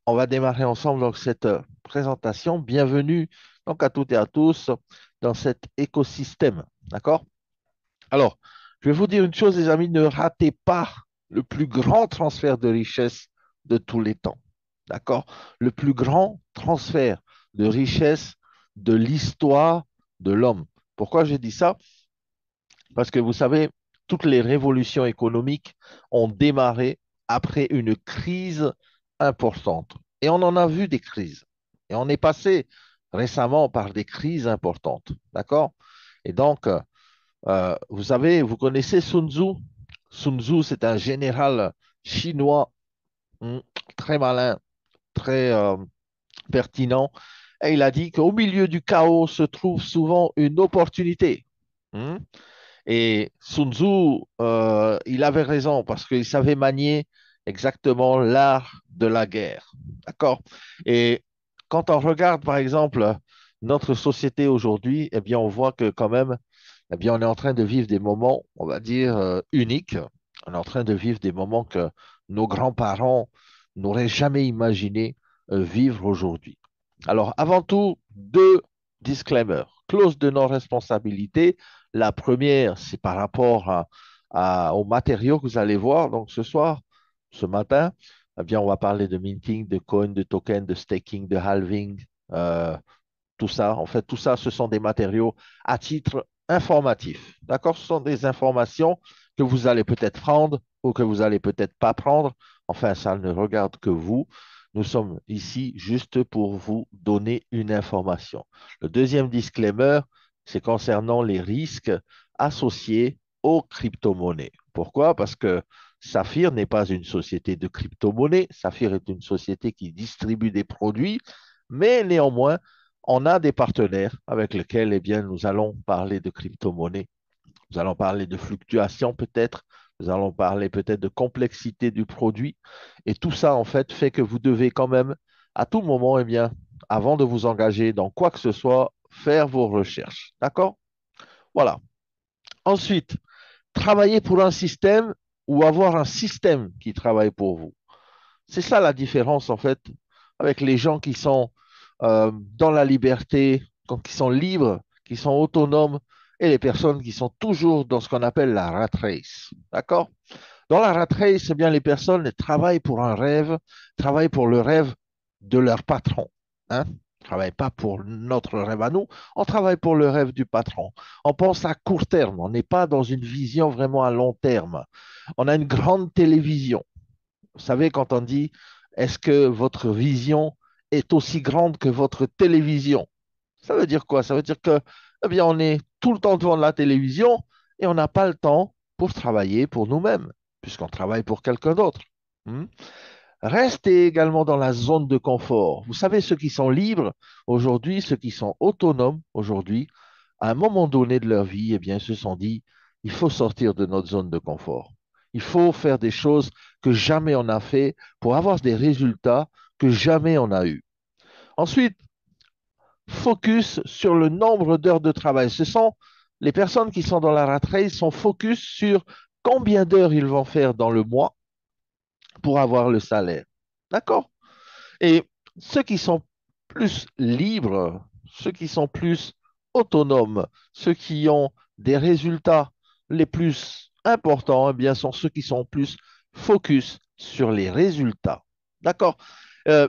on va démarrer ensemble donc cette présentation. Bienvenue donc à toutes et à tous dans cet écosystème. D'accord? Alors, je vais vous dire une chose, les amis, ne ratez pas le plus grand transfert de richesse de tous les temps. D'accord? Le plus grand transfert de richesse de l'histoire de l'homme. Pourquoi je dis ça? Parce que vous savez, toutes les révolutions économiques ont démarré après une crise importante. Et on en a vu des crises. Et on est passé récemment par des crises importantes. D'accord? Et donc, vous savez, vous connaissez Sun Tzu? Sun Tzu, c'est un général chinois, hmm, très malin, très pertinent. Et il a dit qu'au milieu du chaos se trouve souvent une opportunité. Hmm. Et Sun Tzu, il avait raison parce qu'il savait manier exactement l'art de la guerre. D'accord? Et quand on regarde, par exemple, notre société aujourd'hui, eh bien, on voit que quand même, eh bien, on est en train de vivre des moments, on va dire, uniques. On est en train de vivre des moments que nos grands-parents n'auraient jamais imaginé vivre aujourd'hui. Alors, avant tout, deux disclaimers. Clause de non-responsabilité. La première, c'est par rapport aux matériaux que vous allez voir. Donc, ce soir, ce matin, eh bien, on va parler de minting, de coin, de token, de staking, de halving, euh, tout ça. En fait, tout ça, ce sont des matériaux à titre informatif. D'accord? Ce sont des informations que vous allez peut-être prendre ou que vous allez peut-être pas prendre. Enfin, ça ne regarde que vous. Nous sommes ici juste pour vous donner une information. Le deuxième disclaimer, c'est concernant les risques associés aux crypto-monnaies. Pourquoi? Parce que Saphir n'est pas une société de crypto-monnaie. Saphir est une société qui distribue des produits, mais néanmoins, on a des partenaires avec lesquels, eh bien, nous allons parler de crypto-monnaie. Nous allons parler de fluctuation peut-être. Nous allons parler peut-être de complexité du produit. Et tout ça, en fait, fait que vous devez quand même, à tout moment, eh bien, avant de vous engager dans quoi que ce soit, faire vos recherches. D'accord? Voilà. Ensuite, travailler pour un système ou avoir un système qui travaille pour vous. C'est ça la différence, en fait, avec les gens qui sont dans la liberté, qui sont libres, qui sont autonomes, et les personnes qui sont toujours dans ce qu'on appelle la rat race. D'accord? Dans la rat race, eh bien, les personnes elles travaillent pour un rêve, travaillent pour le rêve de leur patron. Hein? On ne travaille pas pour notre rêve à nous, on travaille pour le rêve du patron. On pense à court terme, on n'est pas dans une vision vraiment à long terme. On a une grande télévision. Vous savez, quand on dit est-ce que votre vision est aussi grande que votre télévision? Ça veut dire quoi? Ça veut dire que, eh bien, on est tout le temps devant la télévision et on n'a pas le temps pour travailler pour nous-mêmes, puisqu'on travaille pour quelqu'un d'autre. Hmm. Restez également dans la zone de confort. Vous savez, ceux qui sont libres aujourd'hui, ceux qui sont autonomes aujourd'hui, à un moment donné de leur vie, eh bien, se sont dit, il faut sortir de notre zone de confort. Il faut faire des choses que jamais on a fait pour avoir des résultats que jamais on a eu. Ensuite, focus sur le nombre d'heures de travail. Ce sont les personnes qui sont dans la rat race sont focus sur combien d'heures ils vont faire dans le mois pour avoir le salaire. D'accord? Et ceux qui sont plus libres, ceux qui sont plus autonomes, ceux qui ont des résultats les plus importants, eh bien, sont ceux qui sont plus focus sur les résultats. D'accord? Euh,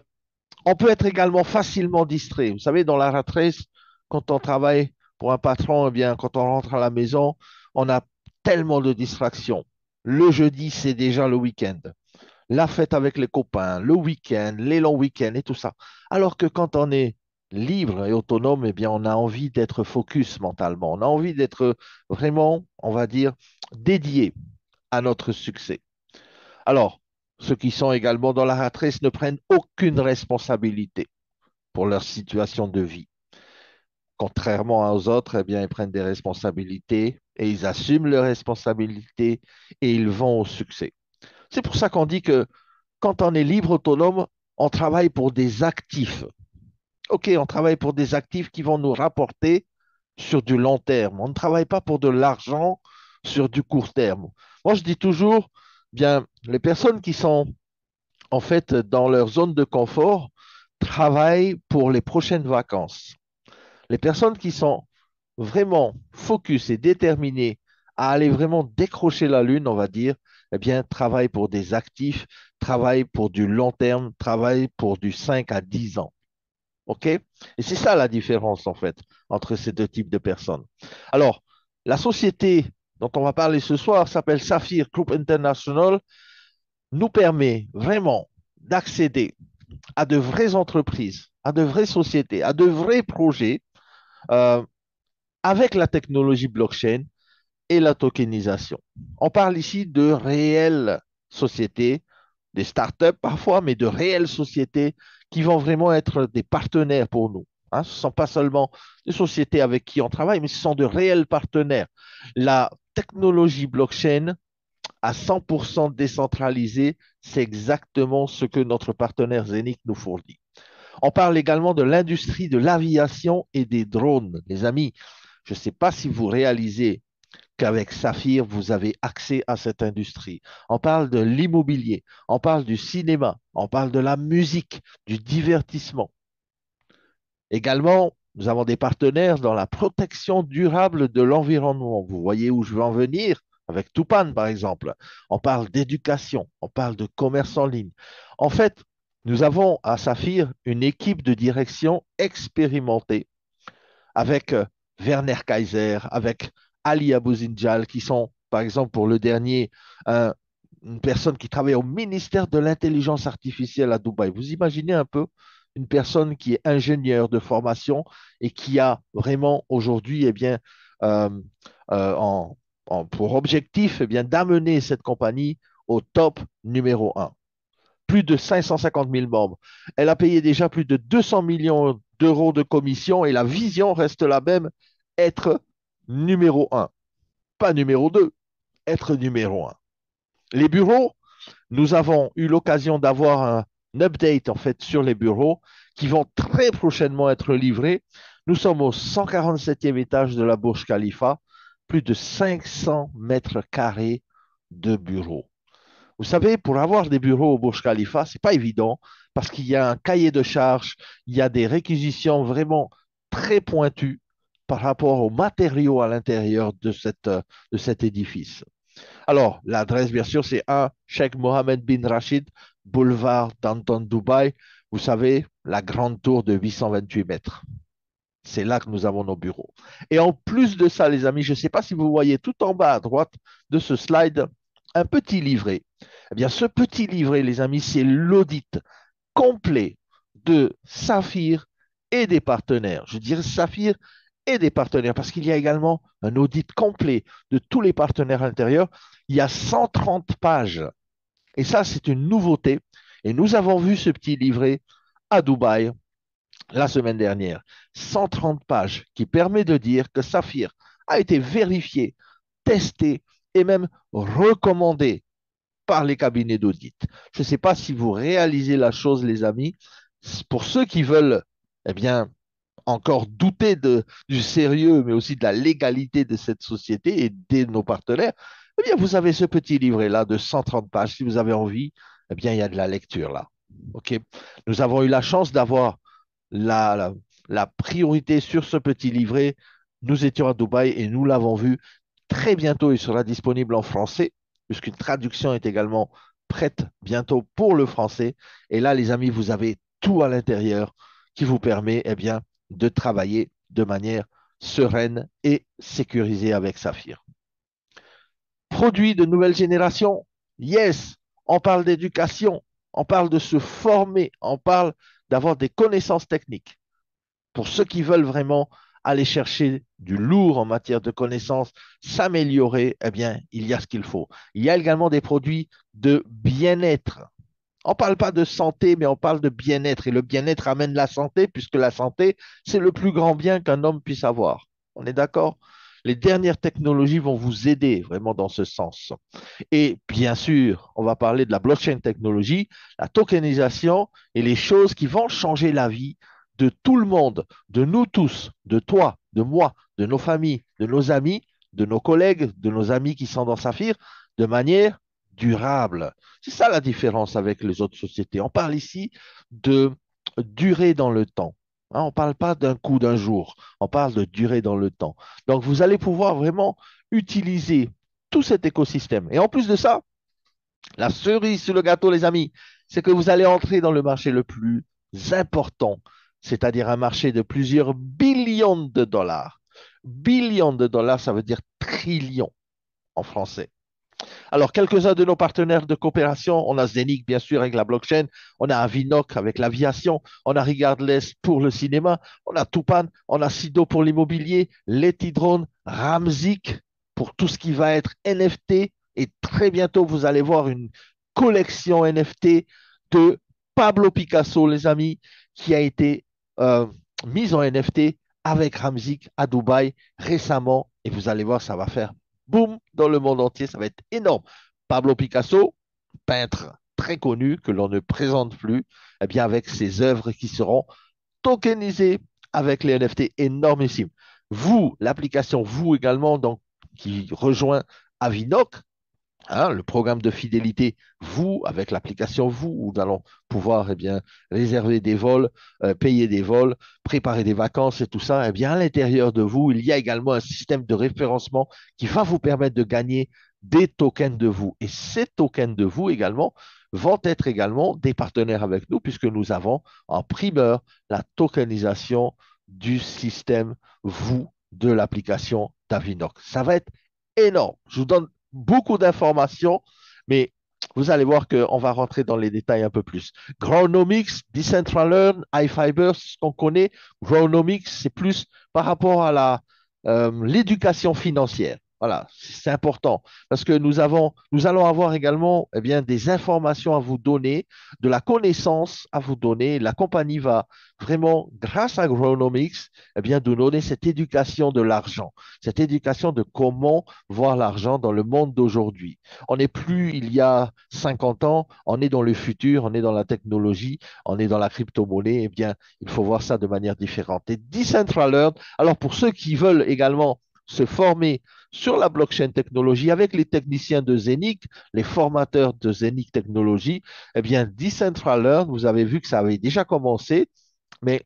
on peut être également facilement distrait. Vous savez, dans la rat race, quand on travaille pour un patron, eh bien, quand on rentre à la maison, on a tellement de distractions. Le jeudi, c'est déjà le week-end. La fête avec les copains, le week-end, les longs week-ends et tout ça. Alors que quand on est libre et autonome, eh bien, on a envie d'être focus mentalement. On a envie d'être vraiment, on va dire, dédié à notre succès. Alors, ceux qui sont également dans la rat race ne prennent aucune responsabilité pour leur situation de vie. Contrairement aux autres, eh bien, ils prennent des responsabilités et ils assument leurs responsabilités et ils vont au succès. C'est pour ça qu'on dit que quand on est libre, autonome, on travaille pour des actifs. OK, on travaille pour des actifs qui vont nous rapporter sur du long terme. On ne travaille pas pour de l'argent sur du court terme. Moi, je dis toujours, bien, les personnes qui sont en fait, dans leur zone de confort, travaillent pour les prochaines vacances. Les personnes qui sont vraiment focus et déterminées à aller vraiment décrocher la lune, on va dire, eh bien, travaillent pour des actifs, travaillent pour du long terme, travaillent pour du 5 à 10 ans. OK? Et c'est ça la différence, en fait, entre ces deux types de personnes. Alors, la société dont on va parler ce soir s'appelle Saphir Group International, nous permet vraiment d'accéder à de vraies entreprises, à de vraies sociétés, à de vrais projets euh, avec la technologie blockchain et la tokenisation. On parle ici de réelles sociétés, des startups parfois, mais de réelles sociétés qui vont vraiment être des partenaires pour nous. Hein. Ce ne sont pas seulement des sociétés avec qui on travaille, mais ce sont de réels partenaires. La technologie blockchain à 100% décentralisée, c'est exactement ce que notre partenaire Zenith nous fournit. On parle également de l'industrie de l'aviation et des drones. Les amis, je ne sais pas si vous réalisez qu'avec Saphir, vous avez accès à cette industrie. On parle de l'immobilier, on parle du cinéma, on parle de la musique, du divertissement. Également, nous avons des partenaires dans la protection durable de l'environnement. Vous voyez où je veux en venir avec Tupan, par exemple. On parle d'éducation, on parle de commerce en ligne. En fait, nous avons à Saphir une équipe de direction expérimentée avec Werner Kaiser, avec Ali Abou-Zinjal, qui sont, par exemple, pour le dernier, une personne qui travaille au ministère de l'Intelligence artificielle à Dubaï. Vous imaginez un peu une personne qui est ingénieure de formation et qui a vraiment aujourd'hui, eh bien, euh, euh, en, pour objectif, eh bien, d'amener cette compagnie au top numéro un, plus de 550 000 membres. Elle a payé déjà plus de 200 millions d'euros de commission et la vision reste la même, être numéro un. Pas numéro 2, être numéro un. Les bureaux, nous avons eu l'occasion d'avoir un update en fait sur les bureaux qui vont très prochainement être livrés. Nous sommes au 147e étage de la Burj Khalifa, plus de 500 mètres carrés de bureaux. Vous savez, pour avoir des bureaux au Burj Khalifa, c'est pas évident parce qu'il y a un cahier de charges, il y a des réquisitions vraiment très pointues par rapport aux matériaux à l'intérieur de cet édifice. Alors, l'adresse, bien sûr, c'est 1 Sheikh Mohammed bin Rachid, boulevard Downtown Dubaï. Vous savez, la grande tour de 828 mètres. C'est là que nous avons nos bureaux. Et en plus de ça, les amis, je ne sais pas si vous voyez tout en bas à droite de ce slide un petit livret. Eh bien, ce petit livret, les amis, c'est l'audit complet de Saphir et des partenaires. Je dirais Saphir et des partenaires parce qu'il y a également un audit complet de tous les partenaires intérieurs. Il y a 130 pages. Et ça, c'est une nouveauté. Et nous avons vu ce petit livret à Dubaï la semaine dernière, 130 pages, qui permet de dire que Saphir a été vérifié, testé et même recommandé par les cabinets d'audit. Je ne sais pas si vous réalisez la chose, les amis. Pour ceux qui veulent, eh bien, encore douter du sérieux, mais aussi de la légalité de cette société et de nos partenaires, eh bien, vous avez ce petit livret-là de 130 pages. Si vous avez envie, eh bien, il y a de la lecture là. OK? Nous avons eu la chance d'avoir la, la, la priorité sur ce petit livret. Nous étions à Dubaï et nous l'avons vu. Très bientôt, il sera disponible en français, puisqu'une traduction est également prête bientôt pour le français. Et là, les amis, vous avez tout à l'intérieur qui vous permet, eh bien, de travailler de manière sereine et sécurisée avec Saphir. Produits de nouvelle génération, yes, on parle d'éducation, on parle de se former, on parle d'avoir des connaissances techniques. Pour ceux qui veulent vraiment aller chercher du lourd en matière de connaissances, s'améliorer, eh bien, il y a ce qu'il faut. Il y a également des produits de bien-être. On ne parle pas de santé, mais on parle de bien-être. Et le bien-être amène la santé, puisque la santé, c'est le plus grand bien qu'un homme puisse avoir. On est d'accord? Les dernières technologies vont vous aider vraiment dans ce sens. Et bien sûr, on va parler de la blockchain technologie, la tokenisation et les choses qui vont changer la vie de tout le monde, de nous tous, de toi, de moi, de nos familles, de nos amis, de nos collègues, de nos amis qui sont dans Saphir, de manière durable. C'est ça la différence avec les autres sociétés. On parle ici de durée dans le temps. Hein, on ne parle pas d'un coup d'un jour, on parle de durée dans le temps. Donc, vous allez pouvoir vraiment utiliser tout cet écosystème. Et en plus de ça, la cerise sur le gâteau, les amis, c'est que vous allez entrer dans le marché le plus important, c'est-à-dire un marché de plusieurs billions de dollars. Billions de dollars, ça veut dire trillions en français. Alors, quelques-uns de nos partenaires de coopération, on a Zenic, bien sûr, avec la blockchain, on a Avinoc avec l'aviation, on a Regardless pour le cinéma, on a Tupan, on a Sido pour l'immobilier, Letidrone, Ramzik pour tout ce qui va être NFT. Et très bientôt, vous allez voir une collection NFT de Pablo Picasso, les amis, qui a été euh, mise en NFT avec Ramzik à Dubaï récemment. Et vous allez voir, ça va faire boum, dans le monde entier, ça va être énorme. Pablo Picasso, peintre très connu que l'on ne présente plus, eh bien avec ses œuvres qui seront tokenisées avec les NFT énormissimes. Vous, l'application Vous également, donc, qui rejoint Avinoc, hein, le programme de fidélité Vous, avec l'application Vous, où nous allons pouvoir eh bien, réserver des vols, payer des vols, préparer des vacances et tout ça, eh bien, à l'intérieur de Vous, il y a également un système de référencement qui va vous permettre de gagner des tokens de Vous. Et ces tokens de Vous également vont être également des partenaires avec nous, puisque nous avons en primeur la tokenisation du système Vous de l'application d'Avinoc. Ça va être énorme. Je vous donne beaucoup d'informations, mais vous allez voir qu'on va rentrer dans les détails un peu plus. Gronomics, Decentraland, iFiber, c'est ce qu'on connaît. Gronomics, c'est plus par rapport à l'éducation financière. Voilà, c'est important parce que nous allons avoir également eh bien, des informations à vous donner, de la connaissance à vous donner. La compagnie va vraiment, grâce à Gronomics, eh bien, nous donner cette éducation de l'argent, cette éducation de comment voir l'argent dans le monde d'aujourd'hui. On n'est plus il y a 50 ans, on est dans le futur, on est dans la technologie, on est dans la crypto-monnaie. Eh bien, il faut voir ça de manière différente. Et Decentraland, alors pour ceux qui veulent également se former sur la blockchain technologie avec les techniciens de Zenic, les formateurs de Zenic Technologies, eh bien, Decentraland, vous avez vu que ça avait déjà commencé, mais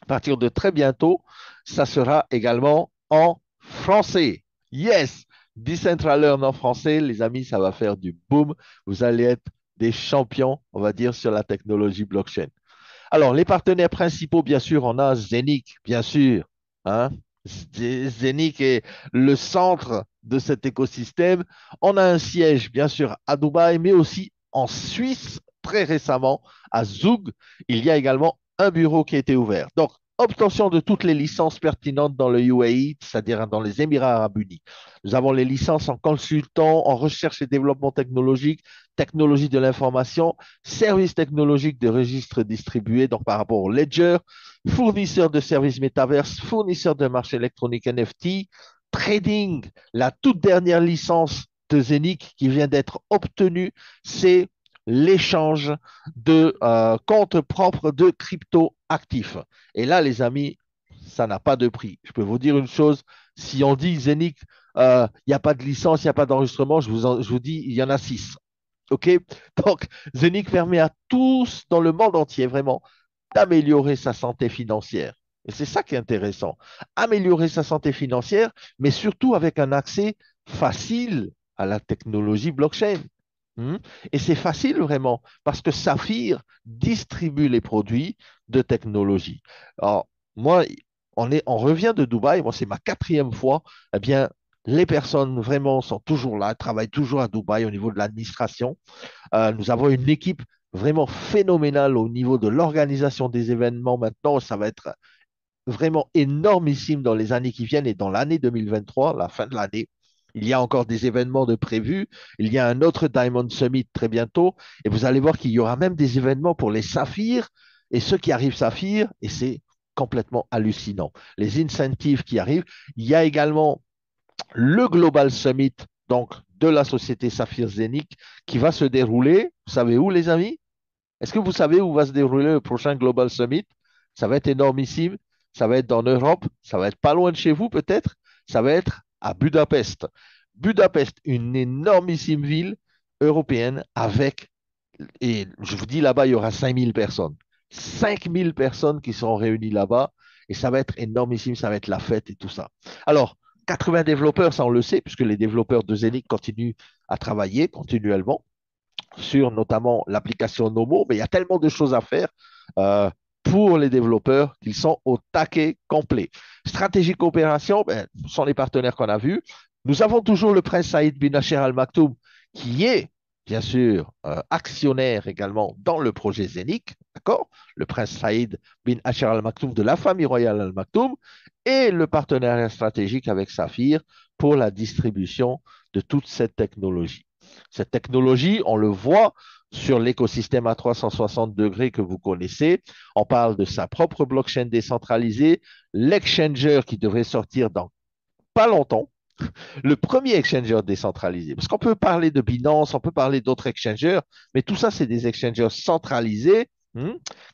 à partir de très bientôt, ça sera également en français. Yes! Decentraland en français, les amis, ça va faire du boom. Vous allez être des champions, on va dire, sur la technologie blockchain. Alors, les partenaires principaux, bien sûr, on a Zenic, bien sûr. Hein? Zenic est le centre de cet écosystème. On a un siège, bien sûr, à Dubaï, mais aussi en Suisse, très récemment, à Zug. Il y a également un bureau qui a été ouvert. Donc, obtention de toutes les licences pertinentes dans le UAE, c'est-à-dire dans les Émirats arabes unis. Nous avons les licences en consultant, en recherche et développement technologique, technologie de l'information, services technologiques de registres distribués, donc par rapport au Ledger, fournisseur de services métaverse, fournisseur de marché électronique NFT, trading, la toute dernière licence de Zenic qui vient d'être obtenue, c'est l'échange de comptes propres de crypto-actifs. Et là, les amis, ça n'a pas de prix. Je peux vous dire une chose, si on dit Zenic, il n'y a pas de licence, il n'y a pas d'enregistrement, je vous dis, il y en a 6. OK? Donc, Zenic permet à tous dans le monde entier, vraiment, d'améliorer sa santé financière. Et c'est ça qui est intéressant. Améliorer sa santé financière, mais surtout avec un accès facile à la technologie blockchain. Hmm. Et c'est facile vraiment, parce que Saphir distribue les produits de technologie. Alors, moi, on revient de Dubaï, moi, c'est ma quatrième fois. Eh bien, les personnes vraiment sont toujours là, travaillent toujours à Dubaï au niveau de l'administration. Nous avons une équipe vraiment phénoménale au niveau de l'organisation des événements maintenant. Ça va être vraiment énormissime dans les années qui viennent et dans l'année 2023, la fin de l'année. Il y a encore des événements de prévus. Il y a un autre Diamond Summit très bientôt. Et vous allez voir qu'il y aura même des événements pour les saphirs et ceux qui arrivent saphir. Et c'est complètement hallucinant. Les incentives qui arrivent. Il y a également le Global Summit, donc de la société Saphir Zenic, qui va se dérouler. Vous savez où, les amis? Est-ce que vous savez où va se dérouler le prochain Global Summit? Ça va être énormissime. Ça va être dans l'Europe. Ça va être pas loin de chez vous, peut-être. Ça va être à Budapest. Budapest, une énormissime ville. européenne avec, et je vous dis là-bas, il y aura 5000 personnes. 5000 personnes qui seront réunies là-bas et ça va être énormissime, ça va être la fête et tout ça. Alors, 80 développeurs, ça on le sait, puisque les développeurs de Zenith continuent à travailler continuellement sur notamment l'application Nomo, mais il y a tellement de choses à faire euh, pour les développeurs qu'ils sont au taquet complet. Stratégie coopération, ben, ce sont les partenaires qu'on a vus. Nous avons toujours le prince Saïd bin Nasser Al Maktoum, qui est bien sûr actionnaire également dans le projet Zénith, d'accord? Le prince Saïd bin Nasser Al Maktoum de la famille royale Al Maktoum et le partenariat stratégique avec Saphir pour la distribution de toute cette technologie. Cette technologie, on le voit sur l'écosystème à 360 degrés que vous connaissez. On parle de sa propre blockchain décentralisée, l'exchanger qui devrait sortir dans pas longtemps, le premier exchanger décentralisé. Parce qu'on peut parler de Binance, on peut parler d'autres exchangers, mais tout ça, c'est des exchangers centralisés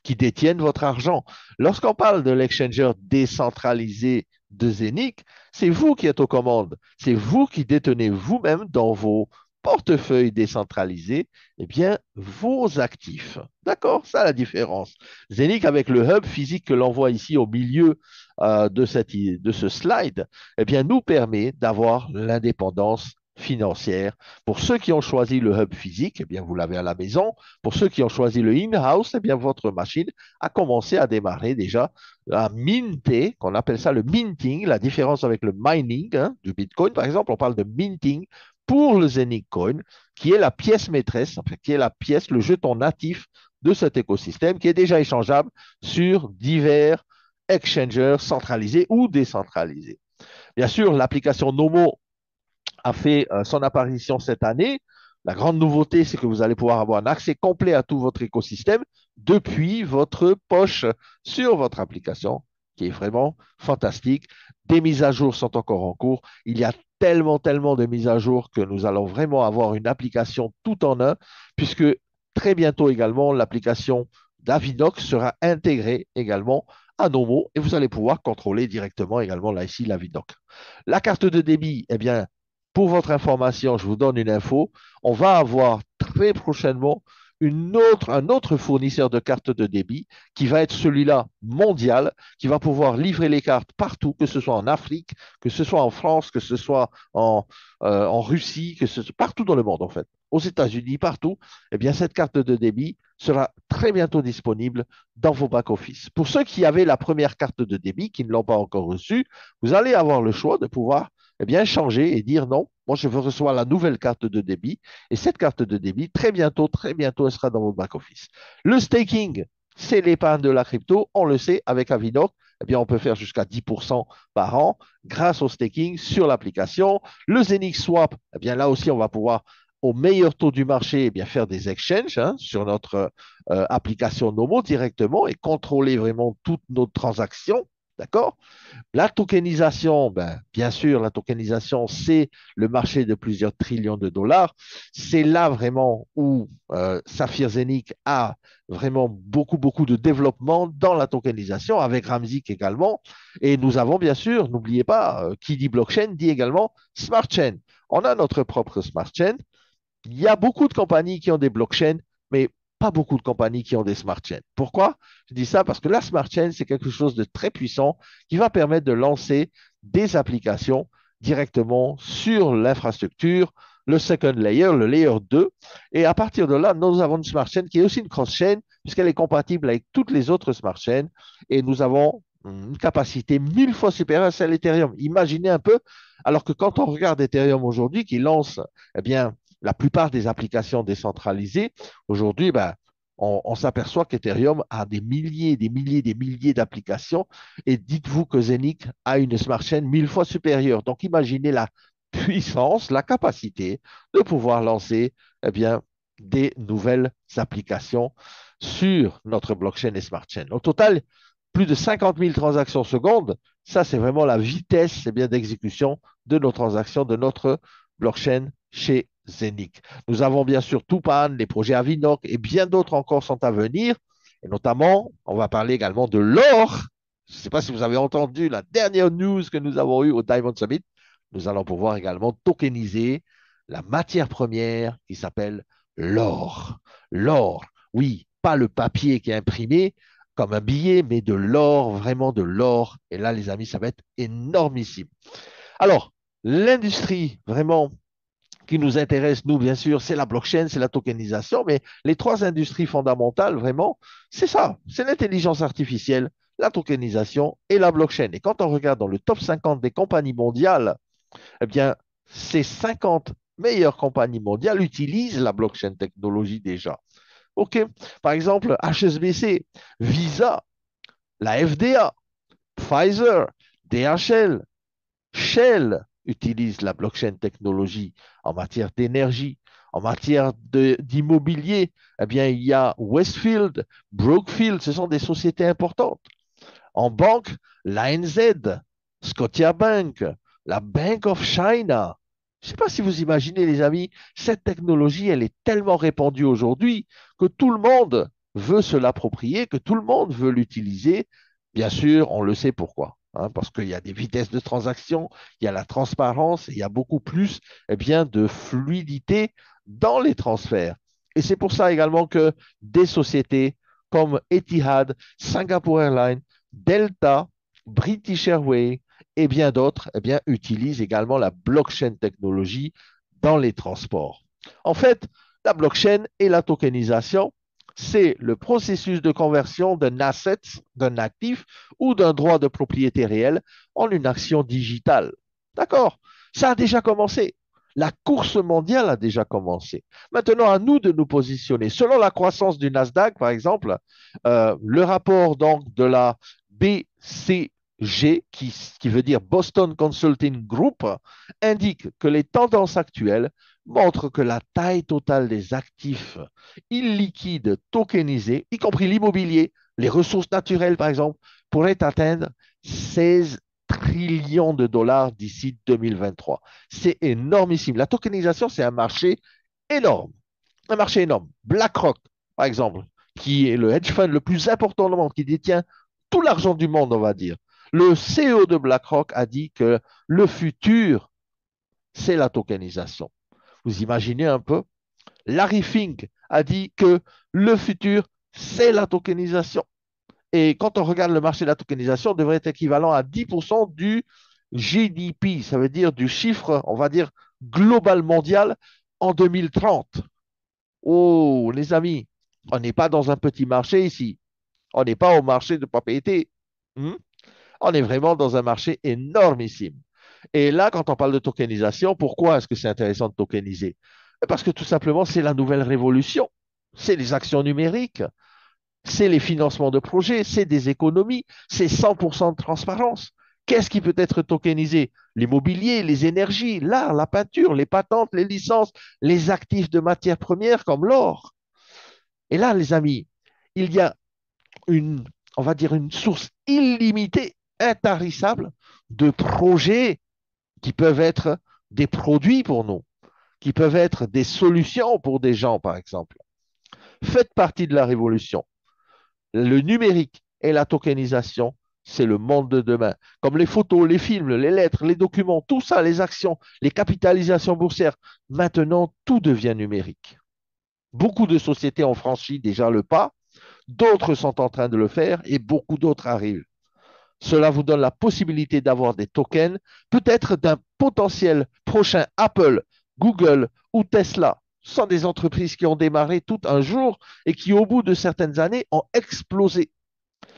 qui détiennent votre argent. Lorsqu'on parle de l'exchanger décentralisé de Zenic, c'est vous qui êtes aux commandes. C'est vous qui détenez vous-même dans vos portefeuilles décentralisés, eh bien, vos actifs. D'accord? Ça, la différence. Zenic, avec le hub physique que l'on voit ici au milieu de ce slide, eh bien, nous permet d'avoir l'indépendance financière. Pour ceux qui ont choisi le hub physique, eh bien, vous l'avez à la maison. Pour ceux qui ont choisi le in-house, eh bien, votre machine a commencé à démarrer déjà à minter, qu'on appelle ça le minting, la différence avec le mining du Bitcoin. Par exemple, on parle de minting pour le Zenith Coin, qui est la pièce maîtresse, enfin, qui est la pièce, le jeton natif de cet écosystème, qui est déjà échangeable sur divers exchangers centralisés ou décentralisés. Bien sûr, l'application Nomo a fait son apparition cette année. La grande nouveauté, c'est que vous allez pouvoir avoir un accès complet à tout votre écosystème depuis votre poche sur votre application, qui est vraiment fantastique. Des mises à jour sont encore en cours. Il y a tellement, tellement de mises à jour que nous allons vraiment avoir une application tout en un, puisque très bientôt également, l'application d'Avinox sera intégrée également à Nomo et vous allez pouvoir contrôler directement également là ici l'Avinox. La carte de débit, eh bien, pour votre information, je vous donne une info. On va avoir très prochainement un autre fournisseur de cartes de débit qui va être celui-là mondial, qui va pouvoir livrer les cartes partout, que ce soit en Afrique, que ce soit en France, que ce soit en Russie, que ce soit partout dans le monde en fait, aux États-Unis, partout. Eh bien, cette carte de débit sera très bientôt disponible dans vos back-office. Pour ceux qui avaient la première carte de débit, qui ne l'ont pas encore reçue, vous allez avoir le choix de pouvoir eh bien, changer et dire non, moi je veux recevoir la nouvelle carte de débit et cette carte de débit, très bientôt, elle sera dans votre back-office. Le staking, c'est l'épargne de la crypto, on le sait, avec Avinoc, eh bien, on peut faire jusqu'à 10% par an grâce au staking sur l'application. Le Zenith Swap, eh bien, là aussi, on va pouvoir au meilleur taux du marché, eh bien, faire des exchanges sur notre application Nomo directement et contrôler vraiment toutes nos transactions. D'accord? La tokenisation, ben, bien sûr, la tokenisation, c'est le marché de plusieurs trillions de dollars. C'est là vraiment où Saphir Zenith a vraiment beaucoup, beaucoup de développement dans la tokenisation, avec Ramzik également. Et nous avons, bien sûr, n'oubliez pas, qui dit blockchain dit également smart chain. On a notre propre smart chain. Il y a beaucoup de compagnies qui ont des blockchains, mais pas beaucoup de compagnies qui ont des smart chains. Pourquoi? Je dis ça parce que la smart chain, c'est quelque chose de très puissant qui va permettre de lancer des applications directement sur l'infrastructure, le second layer, le layer 2. Et à partir de là, nous avons une smart chain qui est aussi une cross-chain puisqu'elle est compatible avec toutes les autres smart chains et nous avons une capacité 1000 fois supérieure à celle d'Ethereum. Imaginez un peu, alors que quand on regarde Ethereum aujourd'hui qui lance, eh bien, la plupart des applications décentralisées, aujourd'hui, ben, on s'aperçoit qu'Ethereum a des milliers d'applications. Et dites-vous que Zenith a une smart chain 1000 fois supérieure. Donc, imaginez la puissance, la capacité de pouvoir lancer eh bien, des nouvelles applications sur notre blockchain et smart chain. Au total, plus de 50 000 transactions secondes. Ça, c'est vraiment la vitesse eh bien, d'exécution de nos transactions, de notre blockchain chez Zenith. Nous avons bien sûr Tupan, les projets Avinoc et bien d'autres encore sont à venir. Et notamment, on va parler également de l'or. Je ne sais pas si vous avez entendu la dernière news que nous avons eue au Diamond Summit. Nous allons pouvoir également tokeniser la matière première qui s'appelle l'or. L'or, oui, pas le papier qui est imprimé comme un billet, mais de l'or, vraiment de l'or. Et là, les amis, ça va être énormissime. Alors, l'industrie vraiment qui nous intéresse, nous, bien sûr, c'est la blockchain, c'est la tokenisation, mais les trois industries fondamentales, vraiment, c'est ça, c'est l'intelligence artificielle, la tokenisation et la blockchain. Et quand on regarde dans le top 50 des compagnies mondiales, eh bien, ces 50 meilleures compagnies mondiales utilisent la blockchain technologie déjà. OK? Par exemple, HSBC, Visa, la FDA, Pfizer, DHL, Shell utilise la blockchain technologie en matière d'énergie. En matière d'immobilier, eh bien, il y a Westfield, Brookfield, ce sont des sociétés importantes. En banque, l'ANZ, Scotiabank, la Bank of China. Je ne sais pas si vous imaginez, les amis, cette technologie, elle est tellement répandue aujourd'hui que tout le monde veut se l'approprier, que tout le monde veut l'utiliser. Bien sûr, on le sait pourquoi. Hein, parce qu'il y a des vitesses de transaction, il y a la transparence, il y a beaucoup plus bien, de fluidité dans les transferts. Et c'est pour ça également que des sociétés comme Etihad, Singapore Airlines, Delta, British Airways et bien d'autres utilisent également la blockchain technologie dans les transports. En fait, la blockchain et la tokenisation, c'est le processus de conversion d'un asset, d'un actif ou d'un droit de propriété réel en une action digitale. D'accord? Ça a déjà commencé. La course mondiale a déjà commencé. Maintenant, à nous de nous positionner. Selon la croissance du Nasdaq, par exemple, le rapport donc de la BCG, qui veut dire Boston Consulting Group, indique que les tendances actuelles montrent que la taille totale des actifs illiquides tokenisés, y compris l'immobilier, les ressources naturelles par exemple, pourrait atteindre 16 trillions de dollars d'ici 2023. C'est énormissime. La tokenisation, c'est un marché énorme. Un marché énorme. BlackRock, par exemple, qui est le hedge fund le plus important au monde, qui détient tout l'argent du monde, on va dire. Le CEO de BlackRock a dit que le futur, c'est la tokenisation. Vous imaginez un peu? Larry Fink a dit que le futur, c'est la tokenisation. Et quand on regarde le marché de la tokenisation, devrait être équivalent à 10% du GDP, ça veut dire du chiffre, on va dire, global mondial en 2030. Oh, les amis, on n'est pas dans un petit marché ici. On n'est pas au marché de propriété. Hmm. On est vraiment dans un marché énormissime. Et là, quand on parle de tokenisation, pourquoi est-ce que c'est intéressant de tokeniser? Parce que tout simplement, c'est la nouvelle révolution. C'est les actions numériques, c'est les financements de projets, c'est des économies, c'est 100% de transparence. Qu'est-ce qui peut être tokenisé? L'immobilier, les énergies, l'art, la peinture, les patentes, les licences, les actifs de matières premières comme l'or. Et là, les amis, il y a une, on va dire, une source illimitée, intarissable de projets qui peuvent être des produits pour nous, qui peuvent être des solutions pour des gens, par exemple. Faites partie de la révolution. Le numérique et la tokenisation, c'est le monde de demain. Comme les photos, les films, les lettres, les documents, tout ça, les actions, les capitalisations boursières, maintenant, tout devient numérique. Beaucoup de sociétés ont franchi déjà le pas, d'autres sont en train de le faire et beaucoup d'autres arrivent. Cela vous donne la possibilité d'avoir des tokens, peut-être d'un potentiel prochain Apple, Google ou Tesla. Ce sont des entreprises qui ont démarré tout un jour et qui, au bout de certaines années, ont explosé.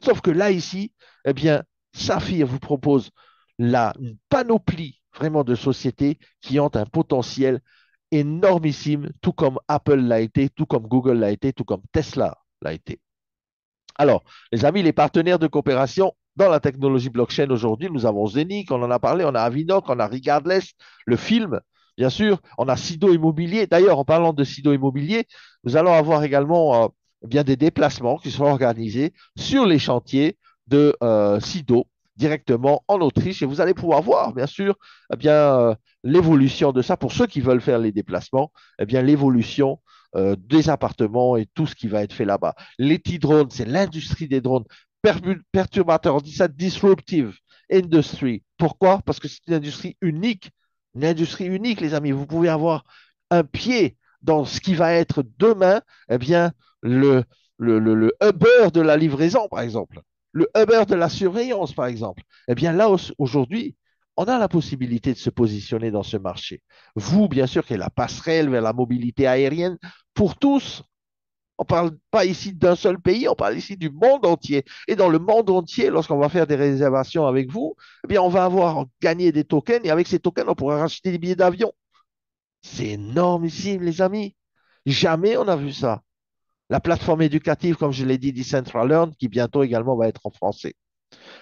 Sauf que là, ici, eh bien, Saphir vous propose une panoplie vraiment de sociétés qui ont un potentiel énormissime, tout comme Apple l'a été, tout comme Google l'a été, tout comme Tesla l'a été. Alors, les amis, les partenaires de coopération dans la technologie blockchain aujourd'hui, nous avons Zenic, on en a parlé, on a Avinoc, on a Regardless, le film, bien sûr, on a Sido Immobilier. D'ailleurs, en parlant de Sido Immobilier, nous allons avoir également bien des déplacements qui seront organisés sur les chantiers de Sido directement en Autriche et vous allez pouvoir voir, bien sûr, l'évolution de ça pour ceux qui veulent faire les déplacements, l'évolution des appartements et tout ce qui va être fait là-bas. Les T-drones, c'est l'industrie des drones perturbateurs. On dit ça disruptive industry. Pourquoi? Parce que c'est une industrie unique Une industrie unique, les amis. Vous pouvez avoir un pied dans ce qui va être demain, eh bien, le, le Uber de la livraison, par exemple, le Uber de la surveillance, par exemple. Eh bien, là, aujourd'hui, on a la possibilité de se positionner dans ce marché. Vous, bien sûr, qui est la passerelle vers la mobilité aérienne pour tous. On ne parle pas ici d'un seul pays, on parle ici du monde entier. Et dans le monde entier, lorsqu'on va faire des réservations avec vous, eh bien, on va avoir gagné des tokens et avec ces tokens, on pourra racheter des billets d'avion. C'est énormissime, les amis. Jamais on a vu ça. La plateforme éducative, comme je l'ai dit, Decentraland, qui bientôt également va être en français.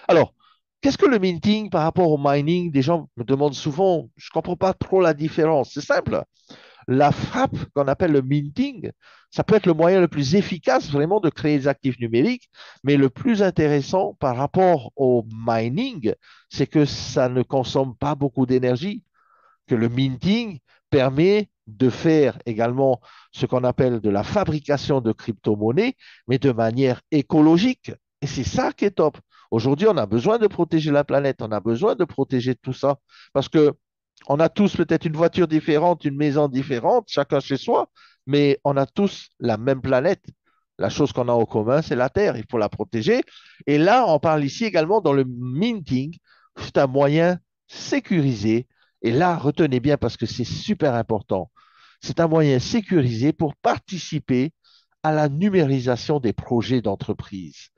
Alors, qu'est-ce que le minting par rapport au mining? Des gens me demandent souvent, je ne comprends pas trop la différence. C'est simple. La frappe qu'on appelle le minting, ça peut être le moyen le plus efficace vraiment de créer des actifs numériques, mais le plus intéressant par rapport au mining, c'est que ça ne consomme pas beaucoup d'énergie, que le minting permet de faire également ce qu'on appelle de la fabrication de crypto-monnaies, mais de manière écologique. Et c'est ça qui est top. Aujourd'hui, on a besoin de protéger la planète, on a besoin de protéger tout ça, parce que on a tous peut-être une voiture différente, une maison différente, chacun chez soi, mais on a tous la même planète. La chose qu'on a en commun, c'est la Terre. Il faut la protéger. Et là, on parle ici également dans le minting. C'est un moyen sécurisé. Et là, retenez bien parce que c'est super important. C'est un moyen sécurisé pour participer à la numérisation des projets d'entreprise,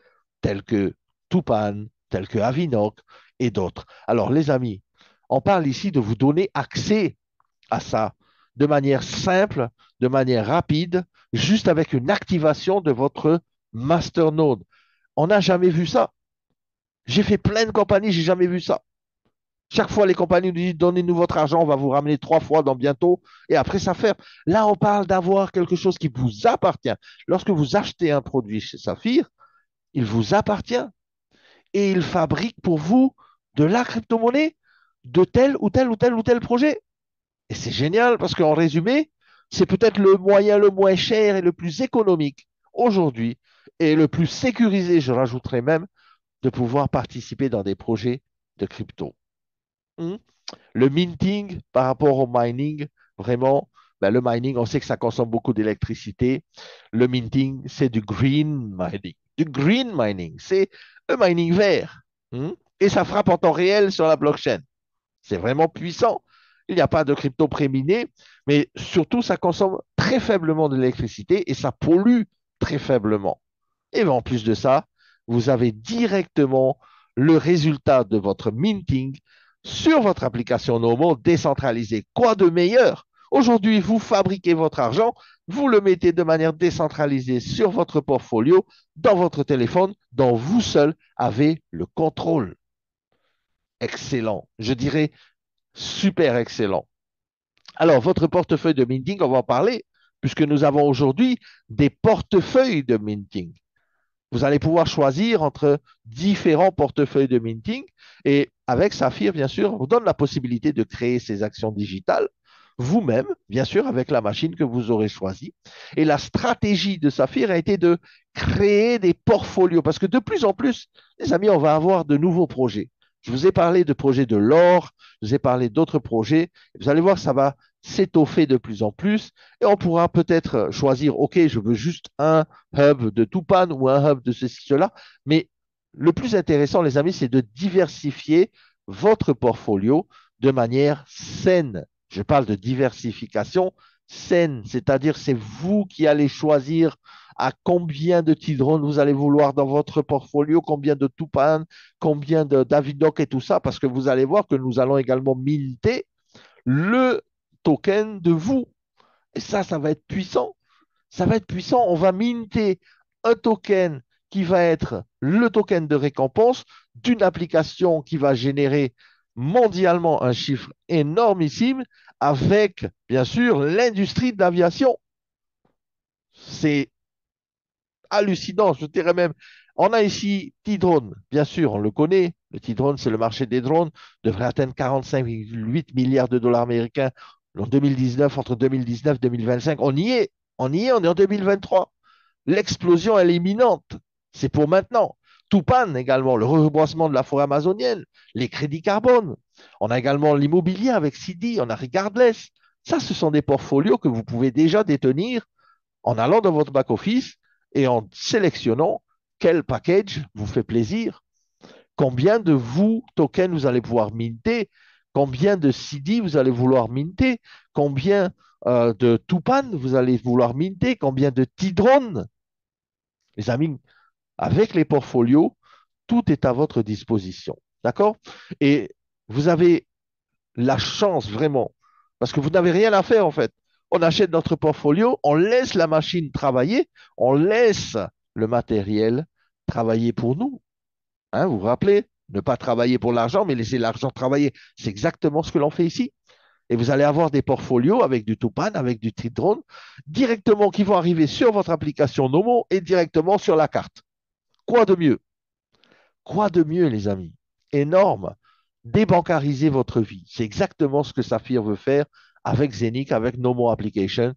tels que Tupan, tels que Avinoc et d'autres. Alors, les amis, on parle ici de vous donner accès à ça de manière simple, de manière rapide, juste avec une activation de votre masternode. On n'a jamais vu ça. J'ai fait plein de compagnies, j'ai jamais vu ça. Chaque fois, les compagnies nous disent donnez-nous votre argent, on va vous ramener 3 fois dans bientôt, et après ça ferme. Là, on parle d'avoir quelque chose qui vous appartient. Lorsque vous achetez un produit chez Saphir, il vous appartient et il fabrique pour vous de la crypto-monnaie de tel ou tel ou tel ou tel projet. Et c'est génial parce qu'en résumé, c'est peut-être le moyen le moins cher et le plus économique aujourd'hui et le plus sécurisé, je rajouterais même, de pouvoir participer dans des projets de crypto. Hmm. Le minting par rapport au mining, vraiment, ben, le mining, on sait que ça consomme beaucoup d'électricité. Le minting, c'est du green mining. Du green mining, c'est le mining vert. Hmm. Et ça frappe en temps réel sur la blockchain. C'est vraiment puissant. Il n'y a pas de crypto préminé, mais surtout, ça consomme très faiblement d'électricité et ça pollue très faiblement. Et en plus de ça, vous avez directement le résultat de votre minting sur votre application Nomo décentralisée. Quoi de meilleur? Aujourd'hui, vous fabriquez votre argent, vous le mettez de manière décentralisée sur votre portfolio, dans votre téléphone, dont vous seul avez le contrôle. Excellent. Je dirais super excellent. Alors, votre portefeuille de minting, on va en parler, puisque nous avons aujourd'hui des portefeuilles de minting. Vous allez pouvoir choisir entre différents portefeuilles de minting et avec Saphir, bien sûr, on vous donne la possibilité de créer ces actions digitales vous-même, bien sûr, avec la machine que vous aurez choisie. Et la stratégie de Saphir a été de créer des portfolios parce que de plus en plus, les amis, on va avoir de nouveaux projets. Je vous ai parlé de projets de l'or, je vous ai parlé d'autres projets. Vous allez voir, ça va s'étoffer de plus en plus et on pourra peut-être choisir, OK, je veux juste un hub de Tupan ou un hub de ceci, cela. Mais le plus intéressant, les amis, c'est de diversifier votre portfolio de manière saine. Je parle de diversification saine, c'est-à-dire c'est vous qui allez choisir à combien de Tidron vous allez vouloir dans votre portfolio, combien de Tupan, combien de Davidoc et tout ça, parce que vous allez voir que nous allons également minter le token de vous. Et ça va être puissant. Ça va être puissant. On va minter un token qui va être le token de récompense d'une application qui va générer mondialement un chiffre énormissime avec, bien sûr, l'industrie de l'aviation. C'est hallucinant, je dirais même. On a ici T-Drone, bien sûr, on le connaît. Le T-Drone, c'est le marché des drones, devrait atteindre 45,8 milliards de dollars américains en 2019, entre 2019 et 2025. On y est, on est en 2023. L'explosion, elle est imminente. C'est pour maintenant. Tupan également, le reboisement de la forêt amazonienne, les crédits carbone. On a également l'immobilier avec CD, on a Regardless. Ça, ce sont des portfolios que vous pouvez déjà détenir en allant dans votre back-office et en sélectionnant quel package vous fait plaisir, combien de vous tokens vous allez pouvoir minter, combien de CD vous allez vouloir minter, combien de Tupan vous allez vouloir minter, combien de Tidron. Les amis, avec les portfolios, tout est à votre disposition. D'accord? Et vous avez la chance vraiment, parce que vous n'avez rien à faire en fait. On achète notre portfolio, on laisse la machine travailler, on laisse le matériel travailler pour nous. Hein, vous vous rappelez? Ne pas travailler pour l'argent, mais laisser l'argent travailler. C'est exactement ce que l'on fait ici. Et vous allez avoir des portfolios avec du Tupan, avec du Tridrone, directement qui vont arriver sur votre application Nomo et directement sur la carte. Quoi de mieux? Quoi de mieux, les amis? Énorme. Débancariser votre vie. C'est exactement ce que Saphir veut faire avec Zenic, avec Nomo Application,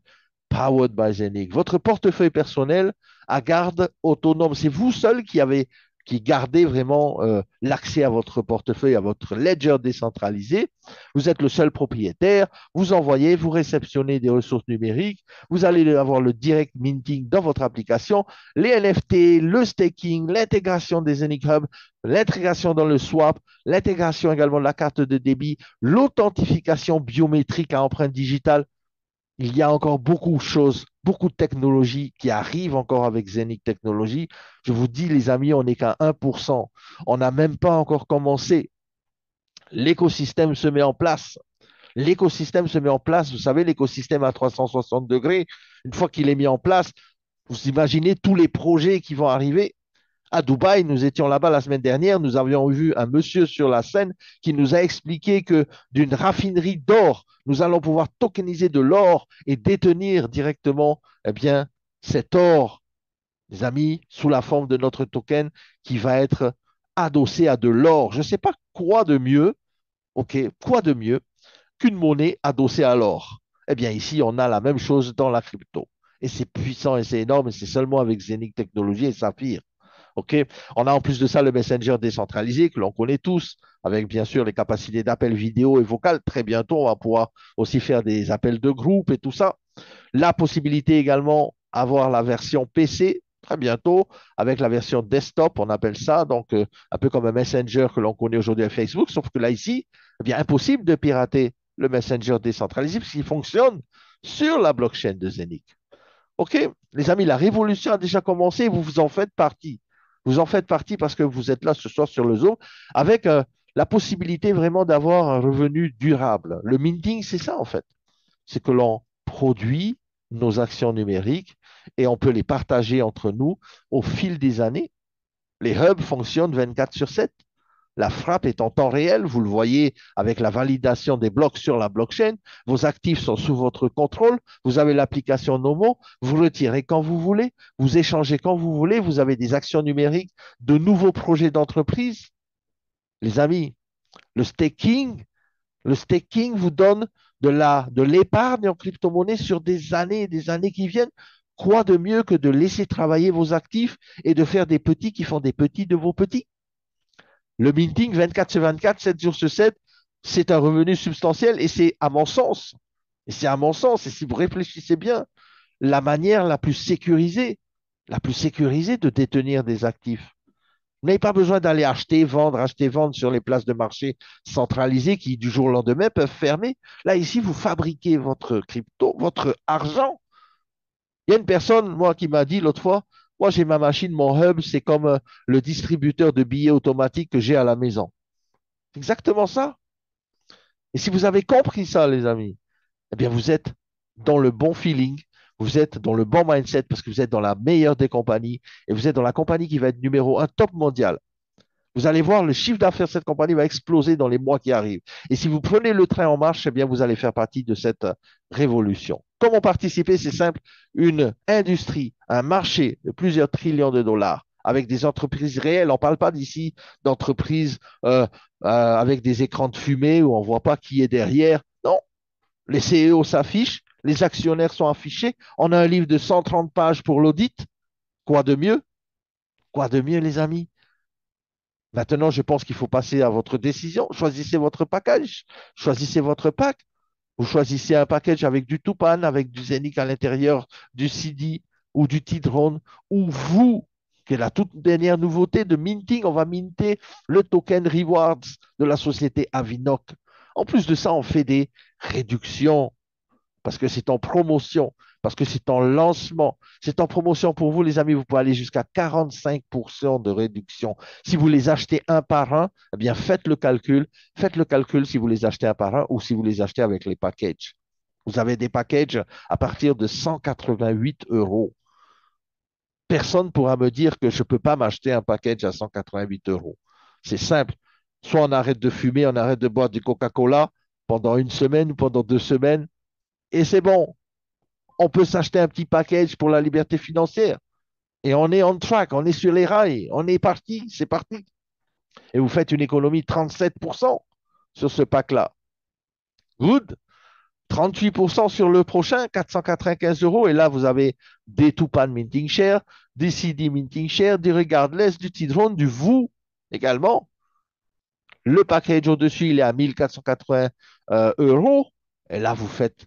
powered by Zenic. Votre portefeuille personnel à garde autonome. C'est vous seul qui gardez vraiment l'accès à votre portefeuille, à votre ledger décentralisé. Vous êtes le seul propriétaire. Vous envoyez, vous réceptionnez des ressources numériques. Vous allez avoir le direct minting dans votre application, les NFT, le staking, l'intégration des Zenic Hub, l'intégration dans le swap, l'intégration également de la carte de débit, l'authentification biométrique à empreinte digitale. Il y a encore beaucoup de choses, beaucoup de technologies qui arrivent encore avec Zenic Technologies. Je vous dis, les amis, on n'est qu'à 1%. On n'a même pas encore commencé. L'écosystème se met en place. L'écosystème se met en place. Vous savez, l'écosystème à 360 degrés, une fois qu'il est mis en place, vous imaginez tous les projets qui vont arriver. À Dubaï, nous étions là-bas la semaine dernière, nous avions vu un monsieur sur la scène qui nous a expliqué que d'une raffinerie d'or, nous allons pouvoir tokeniser de l'or et détenir directement, eh bien, cet or, les amis, sous la forme de notre token qui va être adossé à de l'or. Je ne sais pas quoi de mieux, ok, quoi de mieux qu'une monnaie adossée à l'or. Eh bien, ici, on a la même chose dans la crypto. Et c'est puissant et c'est énorme, et c'est seulement avec Zenic Technologies et Saphir. OK? On a en plus de ça le Messenger décentralisé que l'on connaît tous, avec bien sûr les capacités d'appel vidéo et vocal. Très bientôt, on va pouvoir aussi faire des appels de groupe et tout ça. La possibilité également d'avoir la version PC très bientôt avec la version desktop, on appelle ça, donc un peu comme un Messenger que l'on connaît aujourd'hui à Facebook, sauf que là, ici, eh bien, impossible de pirater le Messenger décentralisé puisqu'il fonctionne sur la blockchain de Zenic. OK, les amis, la révolution a déjà commencé, vous vous en faites partie. Vous en faites partie parce que vous êtes là ce soir sur le Zoom avec la possibilité vraiment d'avoir un revenu durable. Le minting, c'est ça en fait. C'est que l'on produit nos actions numériques et on peut les partager entre nous au fil des années. Les hubs fonctionnent 24/7. La frappe est en temps réel, vous le voyez avec la validation des blocs sur la blockchain. Vos actifs sont sous votre contrôle. Vous avez l'application Nomo. Vous retirez quand vous voulez. Vous échangez quand vous voulez. Vous avez des actions numériques, de nouveaux projets d'entreprise. Les amis, le staking, le staking vous donne de l'épargne en crypto-monnaie sur des années et des années qui viennent. Quoi de mieux que de laisser travailler vos actifs et de faire des petits qui font des petits de vos petits? Le minting 24 sur 24, 7 jours sur 7, c'est un revenu substantiel et c'est à mon sens, et si vous réfléchissez bien, la manière la plus sécurisée de détenir des actifs. Vous n'avez pas besoin d'aller acheter, vendre sur les places de marché centralisées qui, du jour au lendemain, peuvent fermer. Là, ici, vous fabriquez votre crypto, votre argent. Il y a une personne, moi, qui m'a dit l'autre fois, moi, j'ai ma machine, mon hub, c'est comme le distributeur de billets automatique que j'ai à la maison. C'est exactement ça. Et si vous avez compris ça, les amis, eh bien, vous êtes dans le bon feeling, vous êtes dans le bon mindset parce que vous êtes dans la meilleure des compagnies et vous êtes dans la compagnie qui va être numéro un top mondial. Vous allez voir, le chiffre d'affaires de cette compagnie va exploser dans les mois qui arrivent. Et si vous prenez le train en marche, eh bien, vous allez faire partie de cette révolution. Comment participer? C'est simple. Une industrie, un marché de plusieurs trillions de dollars avec des entreprises réelles. On ne parle pas d'ici d'entreprises avec des écrans de fumée où on ne voit pas qui est derrière. Non, les CEO s'affichent, les actionnaires sont affichés. On a un livre de 130 pages pour l'audit. Quoi de mieux? Quoi de mieux, les amis? Maintenant, je pense qu'il faut passer à votre décision. Choisissez votre package, choisissez votre pack. Vous choisissez un package avec du Tupan, avec du Zenic à l'intérieur, du CD ou du T-Drone, ou vous, qui est la toute dernière nouveauté de minting, on va minter le token Rewards de la société Avinoc. En plus de ça, on fait des réductions parce que c'est en promotion, parce que c'est en lancement. C'est en promotion pour vous, les amis. Vous pouvez aller jusqu'à 45% de réduction. Si vous les achetez un par un, eh bien, faites le calcul. Faites le calcul si vous les achetez un par un ou si vous les achetez avec les packages. Vous avez des packages à partir de 188 euros. Personne ne pourra me dire que je ne peux pas m'acheter un package à 188 euros. C'est simple. Soit on arrête de fumer, on arrête de boire du Coca-Cola pendant une semaine ou pendant 2 semaines, et c'est bon. On peut s'acheter un petit package pour la liberté financière. Et on est on track, on est sur les rails, on est parti, c'est parti. Et vous faites une économie de 37% sur ce pack-là. Good. 38% sur le prochain, 495 euros. Et là, vous avez des Tupan Minting Share, des CD Minting Share, du Regardless, du T-Drone, du Vous également. Le package au-dessus, il est à 1480 euros. Et là, vous faites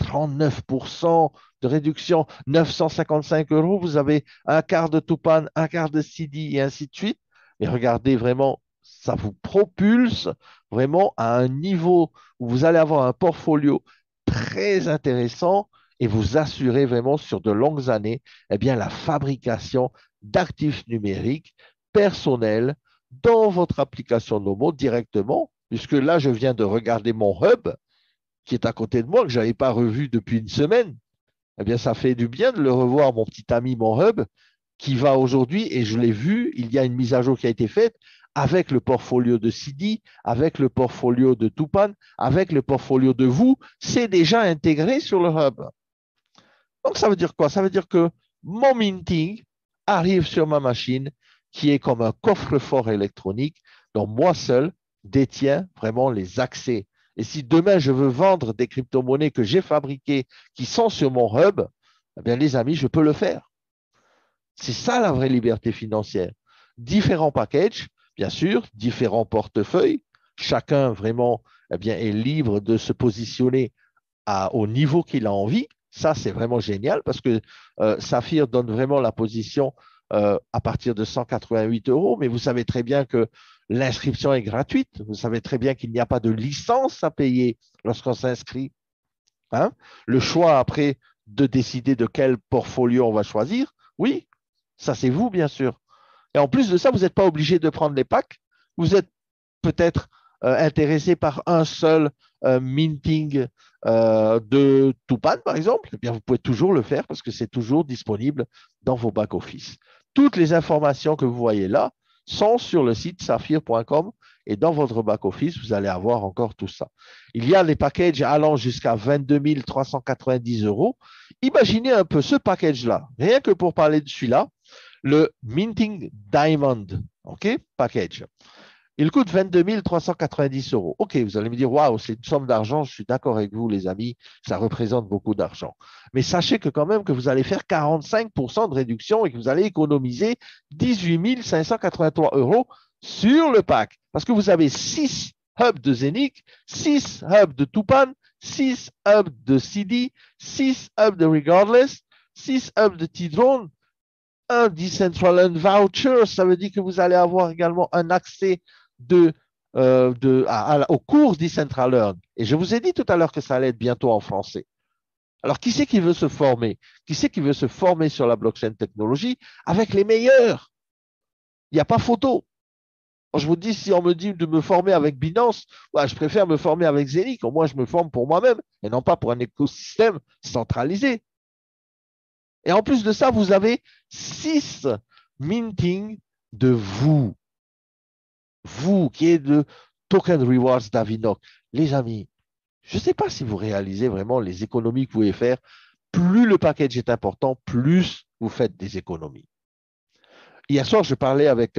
39% de réduction, 955 euros. Vous avez un quart de Tupan, un quart de CD et ainsi de suite. Mais regardez vraiment, ça vous propulse vraiment à un niveau où vous allez avoir un portfolio très intéressant et vous assurer vraiment sur de longues années, eh bien, la fabrication d'actifs numériques personnels dans votre application Nomo directement, puisque là, je viens de regarder mon hub qui est à côté de moi, que je n'avais pas revu depuis une semaine. Eh bien, ça fait du bien de le revoir, mon petit ami, mon hub, qui va aujourd'hui, et je l'ai vu, il y a une mise à jour qui a été faite avec le portfolio de CD, avec le portfolio de Tupan, avec le portfolio de vous, c'est déjà intégré sur le hub. Donc, ça veut dire quoi? Ça veut dire que mon minting arrive sur ma machine qui est comme un coffre-fort électronique dont moi seul détiens vraiment les accès. Et si demain je veux vendre des crypto-monnaies que j'ai fabriquées qui sont sur mon hub, eh bien, les amis, je peux le faire. C'est ça la vraie liberté financière. Différents packages, bien sûr, différents portefeuilles. Chacun vraiment eh bien, est libre de se positionner au niveau qu'il a envie. Ça, c'est vraiment génial parce que Saphir donne vraiment la position à partir de 188 euros, mais vous savez très bien que l'inscription est gratuite. Vous savez très bien qu'il n'y a pas de licence à payer lorsqu'on s'inscrit. Hein. Le choix après de décider de quel portfolio on va choisir, oui, ça c'est vous, bien sûr. Et en plus de ça, vous n'êtes pas obligé de prendre les packs. Vous êtes peut-être intéressé par un seul minting de Tupan, par exemple. Eh bien, vous pouvez toujours le faire parce que c'est toujours disponible dans vos back-office. Toutes les informations que vous voyez là sont sur le site saphir.com et dans votre back-office, vous allez avoir encore tout ça. Il y a les packages allant jusqu'à 22 390 euros. Imaginez un peu ce package-là, rien que pour parler de celui-là, le Minting Diamond, OK, package. Il coûte 22 390 euros. OK, vous allez me dire, waouh, c'est une somme d'argent. Je suis d'accord avec vous, les amis, ça représente beaucoup d'argent. Mais sachez que quand même que vous allez faire 45% de réduction et que vous allez économiser 18 583 euros sur le pack. Parce que vous avez 6 hubs de Zenic, 6 hubs de Tupan, 6 hubs de CD, 6 hubs de Regardless, 6 hubs de T-Drone, un Decentraland Voucher. Ça veut dire que vous allez avoir également un accès aux cours Decentraland. Et je vous ai dit tout à l'heure que ça allait être bientôt en français. Alors, qui c'est qui veut se former? Qui c'est qui veut se former sur la blockchain technologie avec les meilleurs? Il n'y a pas photo. Je vous dis, si on me dit de me former avec Binance, ouais, je préfère me former avec Zenic. Au moins, je me forme pour moi-même et non pas pour un écosystème centralisé. Et en plus de ça, vous avez 6 minting de vous. Vous qui êtes le Token Rewards d'Avinoc. Les amis, je ne sais pas si vous réalisez vraiment les économies que vous pouvez faire. Plus le package est important, plus vous faites des économies. Hier soir, je parlais avec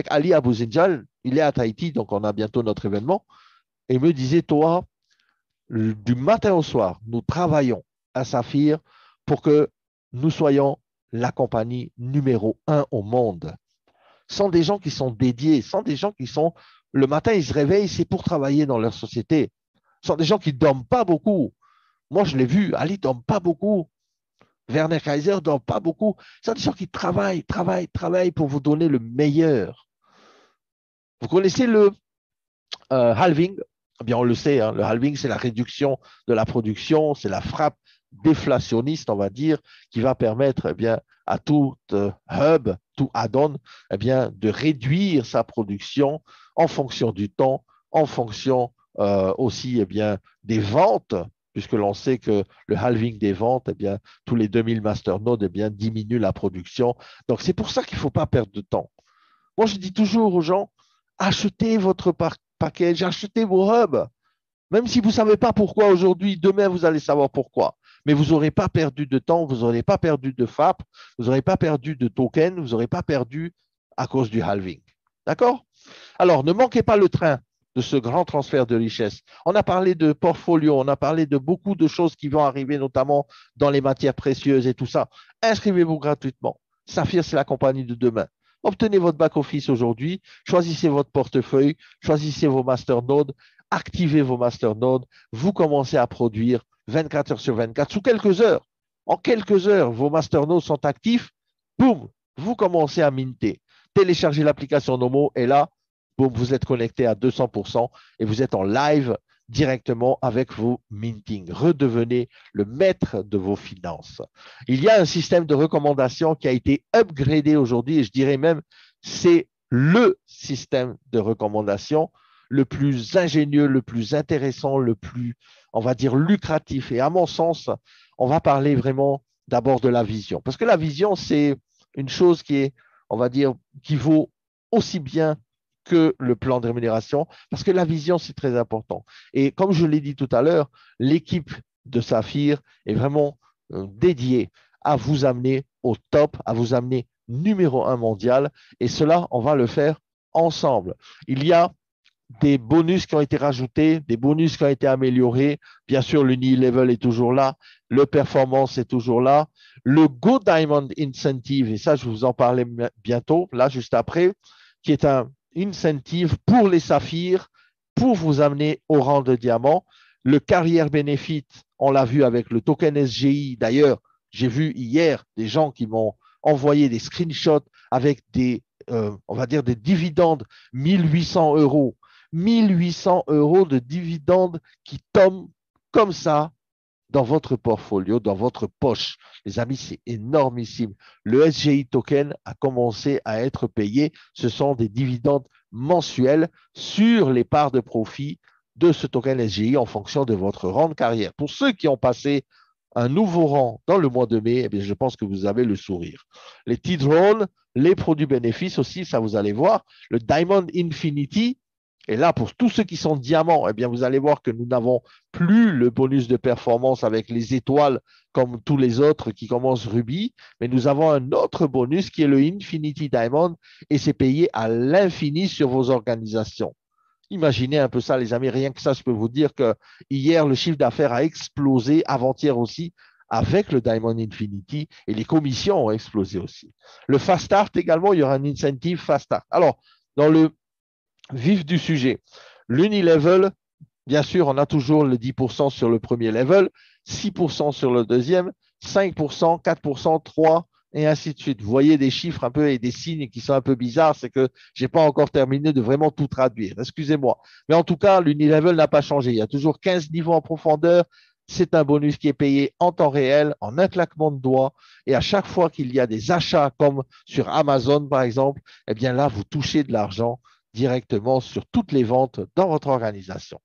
Ali Abouzinjal. Il est à Tahiti, donc on a bientôt notre événement. Et il me disait, toi, du matin au soir, nous travaillons à Saphir pour que nous soyons la compagnie numéro 1 au monde. sont des gens qui sont dédiés, sont des gens qui sont, le matin, ils se réveillent, c'est pour travailler dans leur société. Ce sont des gens qui ne dorment pas beaucoup. Moi, je l'ai vu, Ali ne dort pas beaucoup. Werner Kaiser ne dort pas beaucoup. Ce sont des gens qui travaillent, travaillent, travaillent pour vous donner le meilleur. Vous connaissez le halving? Eh bien, on le sait, hein, le halving, c'est la réduction de la production, c'est la frappe déflationniste, on va dire, qui va permettre eh bien, à tout hub, tout add-on, eh bien, de réduire sa production en fonction du temps, en fonction aussi eh bien, des ventes, puisque l'on sait que le halving des ventes, eh bien, tous les 2000 masternodes eh bien, diminue la production. Donc, c'est pour ça qu'il ne faut pas perdre de temps. Moi, je dis toujours aux gens, achetez votre package, achetez vos hubs. Même si vous ne savez pas pourquoi aujourd'hui, demain, vous allez savoir pourquoi. Mais vous n'aurez pas perdu de temps, vous n'aurez pas perdu de FAP, vous n'aurez pas perdu de token, vous n'aurez pas perdu à cause du halving. D'accord? Alors, ne manquez pas le train de ce grand transfert de richesse. On a parlé de portfolio, on a parlé de beaucoup de choses qui vont arriver, notamment dans les matières précieuses et tout ça. Inscrivez-vous gratuitement. Saphir, c'est la compagnie de demain. Obtenez votre back-office aujourd'hui, choisissez votre portefeuille, choisissez vos masternodes, activez vos masternodes, vous commencez à produire 24 heures sur 24, sous quelques heures. En quelques heures, vos masternodes sont actifs, boum, vous commencez à minter. Téléchargez l'application Nomo et là, boum, vous êtes connecté à 200% et vous êtes en live directement avec vos mintings. Redevenez le maître de vos finances. Il y a un système de recommandation qui a été upgradé aujourd'hui et je dirais même c'est le système de recommandation le plus ingénieux, le plus intéressant, le plus, on va dire, lucratif. Et à mon sens, on va parler vraiment d'abord de la vision. Parce que la vision, c'est une chose qui est, on va dire, qui vaut aussi bien que le plan de rémunération, parce que la vision, c'est très important. Et comme je l'ai dit tout à l'heure, l'équipe de Saphir est vraiment dédiée à vous amener au top, à vous amener numéro un mondial. Et cela, on va le faire ensemble. Il y a des bonus qui ont été rajoutés, des bonus qui ont été améliorés. Bien sûr, le knee level est toujours là, le performance est toujours là, le Go Diamond Incentive, et ça, je vous en parlais bientôt, là, juste après, qui est un incentive pour les saphirs, pour vous amener au rang de diamant. Le Carrière Benefit, on l'a vu avec le token SGI. D'ailleurs, j'ai vu hier des gens qui m'ont envoyé des screenshots avec des, on va dire, des dividendes 1800 euros. 1800 euros de dividendes qui tombent comme ça dans votre portfolio, dans votre poche. Les amis, c'est énormissime. Le SGI token a commencé à être payé. Ce sont des dividendes mensuels sur les parts de profit de ce token SGI en fonction de votre rang de carrière. Pour ceux qui ont passé un nouveau rang dans le mois de mai, eh bien, je pense que vous avez le sourire. Les T-Drones, les produits bénéfices aussi, ça vous allez voir. Le Diamond Infinity, et là, pour tous ceux qui sont diamants, eh bien, vous allez voir que nous n'avons plus le bonus de performance avec les étoiles comme tous les autres qui commencent rubis, mais nous avons un autre bonus qui est le Infinity Diamond et c'est payé à l'infini sur vos organisations. Imaginez un peu ça, les amis. Rien que ça, je peux vous dire que hier, le chiffre d'affaires a explosé, avant-hier aussi, avec le Diamond Infinity et les commissions ont explosé aussi. Le Fast Start également, il y aura un incentive Fast Start. Alors, dans le vif du sujet. L'unilevel, bien sûr, on a toujours le 10% sur le premier level, 6% sur le deuxième, 5%, 4%, 3%, et ainsi de suite. Vous voyez des chiffres un peu et des signes qui sont un peu bizarres, c'est que je n'ai pas encore terminé de vraiment tout traduire. Excusez-moi. Mais en tout cas, l'unilevel n'a pas changé. Il y a toujours 15 niveaux en profondeur. C'est un bonus qui est payé en temps réel, en un claquement de doigts. Et à chaque fois qu'il y a des achats, comme sur Amazon, par exemple, eh bien là, vous touchez de l'argent directement sur toutes les ventes dans votre organisation.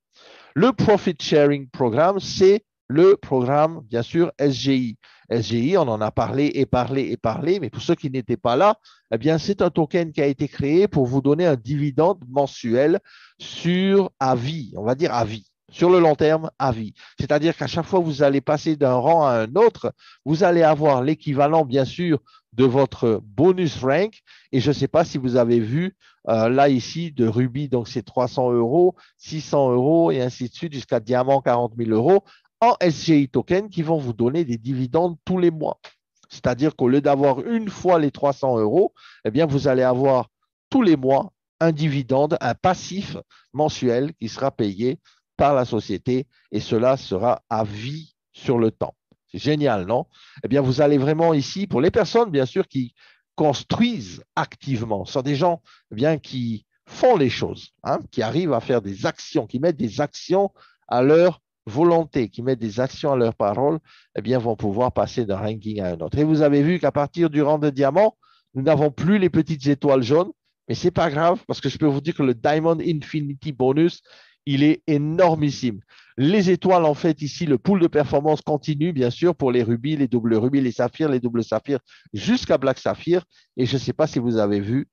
Le Profit Sharing Programme, c'est le programme, bien sûr, SGI. SGI, on en a parlé et parlé et parlé, mais pour ceux qui n'étaient pas là, eh bien, c'est un token qui a été créé pour vous donner un dividende mensuel sur à vie, on va dire à vie. Sur le long terme, à vie. C'est-à-dire qu'à chaque fois que vous allez passer d'un rang à un autre, vous allez avoir l'équivalent, bien sûr, de votre bonus rank. Et je ne sais pas si vous avez vu là ici de rubis, donc c'est 300 euros, 600 euros et ainsi de suite jusqu'à diamant 40 000 euros en SGI token qui vont vous donner des dividendes tous les mois. C'est-à-dire qu'au lieu d'avoir une fois les 300 euros, eh bien, vous allez avoir tous les mois un dividende, un passif mensuel qui sera payé par la société et cela sera à vie sur le temps. C'est génial, non? Eh bien, vous allez vraiment ici, pour les personnes, bien sûr, qui construisent activement, ce sont des gens eh bien, qui font les choses, hein, qui arrivent à faire des actions, qui mettent des actions à leur volonté, qui mettent des actions à leur parole, eh bien, vont pouvoir passer d'un ranking à un autre. Et vous avez vu qu'à partir du rang de diamant, nous n'avons plus les petites étoiles jaunes, mais ce n'est pas grave parce que je peux vous dire que le Diamond Infinity Bonus, il est énormissime. Les étoiles, en fait, ici, le pool de performance continue, bien sûr, pour les rubis, les doubles rubis, les saphirs, les doubles saphirs, jusqu'à Black Saphir. Et je ne sais pas si vous avez vu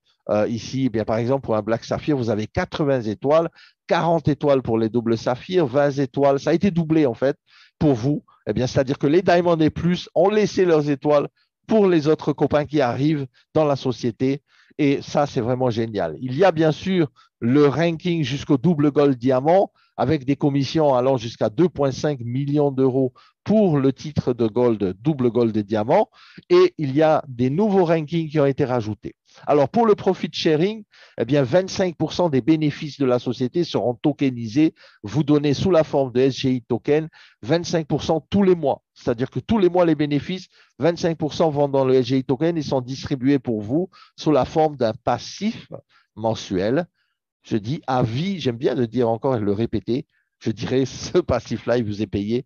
ici, eh bien, par exemple, pour un Black Saphir, vous avez 80 étoiles, 40 étoiles pour les doubles saphirs, 20 étoiles. Ça a été doublé, en fait, pour vous. Eh bien, c'est-à-dire que les Diamond et plus ont laissé leurs étoiles pour les autres copains qui arrivent dans la société. Et ça, c'est vraiment génial. Il y a bien sûr le ranking jusqu'au double gold diamant avec des commissions allant jusqu'à 2,5 millions d'euros pour le titre de gold, double gold et diamant. Et il y a des nouveaux rankings qui ont été rajoutés. Alors, pour le profit sharing, eh bien, 25% des bénéfices de la société seront tokenisés, vous donnez sous la forme de SGI token, 25% tous les mois. C'est-à-dire que tous les mois, les bénéfices, 25% vont dans le SGI token et sont distribués pour vous sous la forme d'un passif mensuel. Je dis à vie, j'aime bien le dire encore et le répéter, je dirais ce passif-là, il vous est payé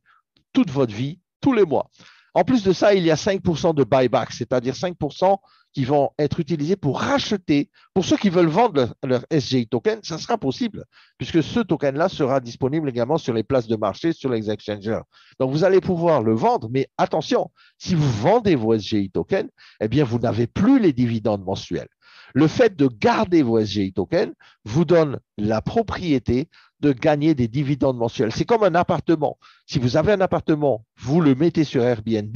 toute votre vie, tous les mois. En plus de ça, il y a 5% de buyback, c'est-à-dire 5% qui vont être utilisés pour racheter. Pour ceux qui veulent vendre leur SGI token, ça sera possible, puisque ce token-là sera disponible également sur les places de marché, sur les exchangers. Donc, vous allez pouvoir le vendre, mais attention, si vous vendez vos SGI tokens, eh bien, vous n'avez plus les dividendes mensuels. Le fait de garder vos SGI tokens vous donne la propriété de gagner des dividendes mensuels. C'est comme un appartement. Si vous avez un appartement, vous le mettez sur Airbnb,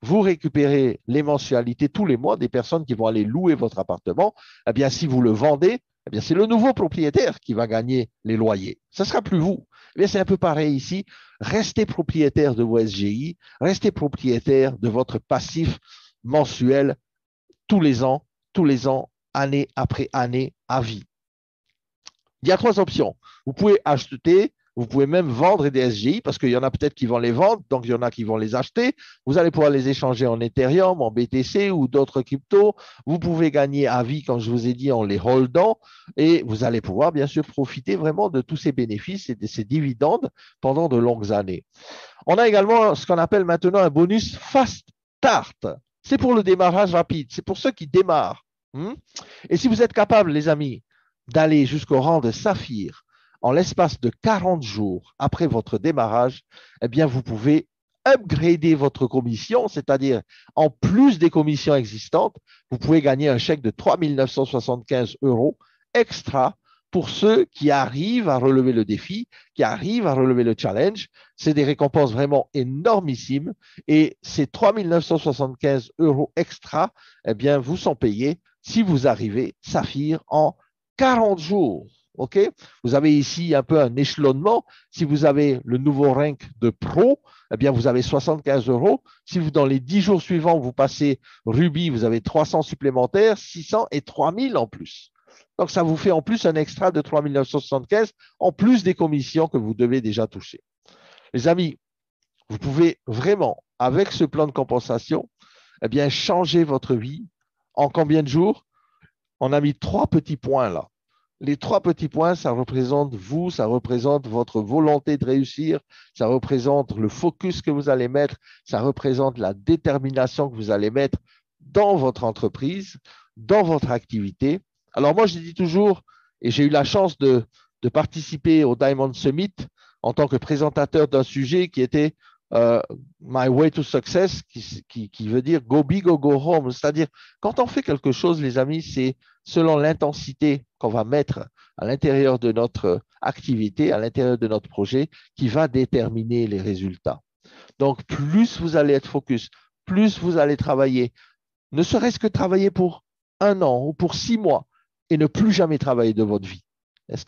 vous récupérez les mensualités tous les mois des personnes qui vont aller louer votre appartement. Eh bien, si vous le vendez, eh bien, c'est le nouveau propriétaire qui va gagner les loyers. Ce ne sera plus vous. Eh bien, c'est un peu pareil ici. Restez propriétaire de vos SGI, restez propriétaire de votre passif mensuel tous les ans, année après année, à vie. Il y a 3 options. Vous pouvez acheter, vous pouvez même vendre des SGI parce qu'il y en a peut-être qui vont les vendre, donc il y en a qui vont les acheter. Vous allez pouvoir les échanger en Ethereum, en BTC ou d'autres cryptos. Vous pouvez gagner à vie, comme je vous ai dit, en les holdant et vous allez pouvoir bien sûr profiter vraiment de tous ces bénéfices et de ces dividendes pendant de longues années. On a également ce qu'on appelle maintenant un bonus Fast Start. C'est pour le démarrage rapide, c'est pour ceux qui démarrent. Et si vous êtes capable, les amis, d'aller jusqu'au rang de saphir en l'espace de 40 jours après votre démarrage, eh bien, vous pouvez upgrader votre commission, c'est-à-dire en plus des commissions existantes, vous pouvez gagner un chèque de 3 975 € extra pour ceux qui arrivent à relever le défi, qui arrivent à relever le challenge. C'est des récompenses vraiment énormissimes et ces 3 975 € extra, eh bien, vous sont payés si vous arrivez saphir en 40 jours. OK? Vous avez ici un peu un échelonnement. Si vous avez le nouveau rank de pro, eh bien, vous avez 75 €. Si vous, dans les 10 jours suivants, vous passez Ruby, vous avez 300 supplémentaires, 600 et 3000 en plus. Donc, ça vous fait en plus un extra de 3 975 en plus des commissions que vous devez déjà toucher. Les amis, vous pouvez vraiment, avec ce plan de compensation, eh bien, changer votre vie en combien de jours? On a mis 3 petits points là. Les 3 petits points, ça représente vous, ça représente votre volonté de réussir, ça représente le focus que vous allez mettre, ça représente la détermination que vous allez mettre dans votre entreprise, dans votre activité. Alors moi, je dis toujours, et j'ai eu la chance de participer au Diamond Summit en tant que présentateur d'un sujet qui était My Way to Success, qui veut dire Go big or go home. C'est-à-dire, quand on fait quelque chose, les amis, c'est selon l'intensité qu'on va mettre à l'intérieur de notre activité, à l'intérieur de notre projet, qui va déterminer les résultats. Donc, plus vous allez être focus, plus vous allez travailler, ne serait-ce que travailler pour 1 an ou pour 6 mois et ne plus jamais travailler de votre vie. Est-ce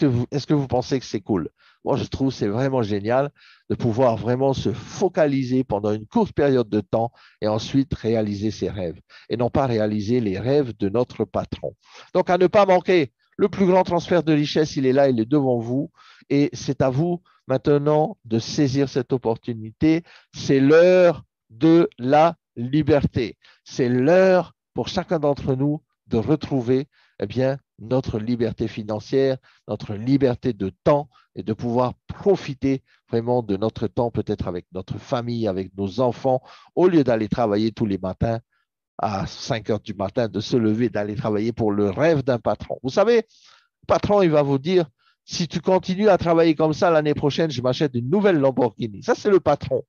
que vous pensez que c'est cool? Moi, je trouve que c'est vraiment génial de pouvoir vraiment se focaliser pendant une courte période de temps et ensuite réaliser ses rêves et non pas réaliser les rêves de notre patron. Donc, à ne pas manquer, le plus grand transfert de richesse, il est là, il est devant vous et c'est à vous maintenant de saisir cette opportunité. C'est l'heure de la liberté. C'est l'heure pour chacun d'entre nous de retrouver eh bien, notre liberté financière, notre liberté de temps et de pouvoir profiter vraiment de notre temps, peut-être avec notre famille, avec nos enfants, au lieu d'aller travailler tous les matins à 5 heures du matin, de se lever, d'aller travailler pour le rêve d'un patron. Vous savez, le patron, il va vous dire, si tu continues à travailler comme ça l'année prochaine, je m'achète une nouvelle Lamborghini. Ça, c'est le patron.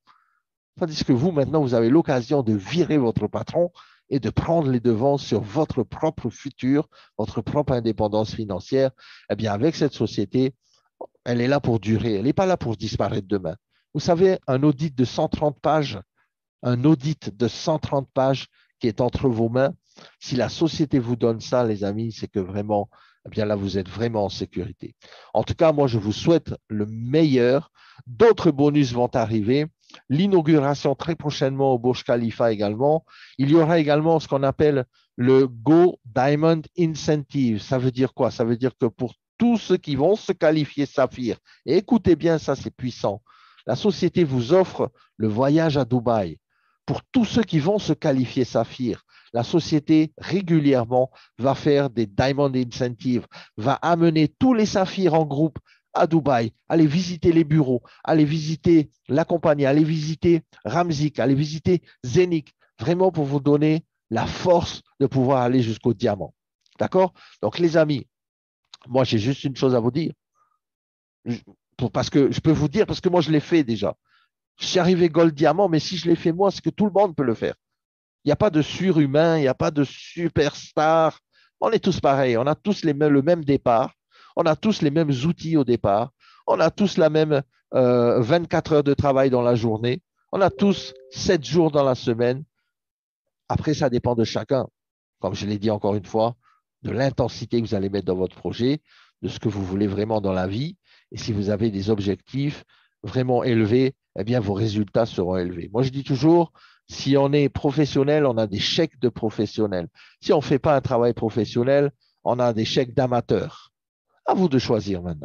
Tandis que vous, maintenant, vous avez l'occasion de virer votre patron et de prendre les devants sur votre propre futur, votre propre indépendance financière. Eh bien, avec cette société, elle est là pour durer. Elle n'est pas là pour disparaître demain. Vous savez, un audit de 130 pages qui est entre vos mains, si la société vous donne ça, les amis, c'est que vraiment, eh bien là, vous êtes vraiment en sécurité. En tout cas, moi, je vous souhaite le meilleur. D'autres bonus vont arriver. L'inauguration très prochainement au Burj Khalifa également. Il y aura également ce qu'on appelle le Go Diamond Incentive. Ça veut dire quoi? Ça veut dire que pour tous ceux qui vont se qualifier Saphir, et écoutez bien ça, c'est puissant, la société vous offre le voyage à Dubaï. Pour tous ceux qui vont se qualifier Saphir, la société régulièrement va faire des Diamond Incentives, va amener tous les Saphirs en groupe à Dubaï, aller visiter les bureaux, aller visiter la compagnie, aller visiter Ramzik, aller visiter Zénith, vraiment pour vous donner la force de pouvoir aller jusqu'au diamant. D'accord? Donc, les amis, moi, j'ai juste une chose à vous dire. Parce que je peux vous dire, parce que moi, je l'ai fait déjà. Je suis arrivé Gold Diamant, mais si je l'ai fait moi, c'est que tout le monde peut le faire. Il n'y a pas de surhumain, il n'y a pas de superstar. On est tous pareils. On a tous le même départ. On a tous les mêmes outils au départ. On a tous la même 24 heures de travail dans la journée. On a tous 7 jours dans la semaine. Après, ça dépend de chacun. Comme je l'ai dit encore une fois, de l'intensité que vous allez mettre dans votre projet, de ce que vous voulez vraiment dans la vie. Et si vous avez des objectifs vraiment élevés, eh bien, vos résultats seront élevés. Moi, je dis toujours, si on est professionnel, on a des chèques de professionnels. Si on ne fait pas un travail professionnel, on a des chèques d'amateurs. À vous de choisir maintenant.